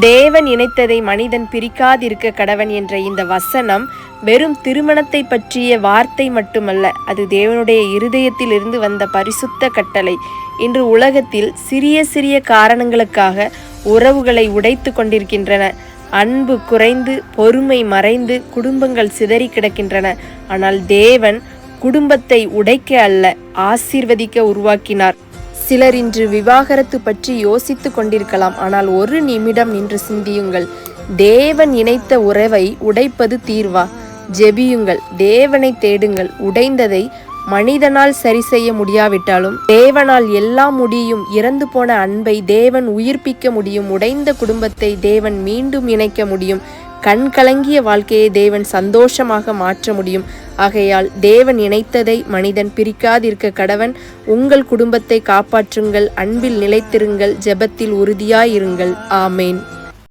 தேவன் இணைத்ததை மனிதன் பிரிக்காதிருக்க கடவன் என்ற இந்த வசனம் வெறும் திருமணத்தை பற்றிய வார்த்தை மட்டுமல்ல, அது தேவனுடைய இருதயத்தில் இருந்து வந்த பரிசுத்த கட்டளை. இன்று உலகத்தில் சிறிய சிறிய காரணங்களுக்காக உறவுகளை உடைத்து கொண்டிருக்கின்றன. அன்பு குறைந்து, பொறுமை மறைந்து, குடும்பங்கள் சிதறி கிடக்கின்றன. ஆனால் தேவன் குடும்பத்தை உடைக்க அல்ல, ஆசீர்வதிக்க உருவாக்கினார். சிலர் இன்று விவாகரத்து பற்றி யோசித்து கொண்டிருக்கலாம். ஆனால் ஒரு நிமிடம் நின்று சிந்தியுங்கள். தேவன் இணைத்த உறவை உடைப்பது தீர்வா? ஜெபியுங்கள், தேவனை தேடுங்கள். உடைந்ததை மனிதனால் சரி செய்ய முடியாவிட்டாலும் தேவனால் எல்லாம் முடியும். இறந்து போன அன்பை தேவன் உயிர்ப்பிக்க முடியும். உடைந்த குடும்பத்தை தேவன் மீண்டும் இணைக்க முடியும். கண் கலங்கிய வாழ்க்கையை தேவன் சந்தோஷமாக மாற்ற முடியும். ஆகையால் தேவன் இணைத்ததை மனிதன் பிரிக்காதிருக்க கடவன். உங்கள் குடும்பத்தை காப்பாற்றுங்கள், அன்பில் நிலைத்திருங்கள், ஜெபத்தில் உறுதியாயிருங்கள். ஆமேன்.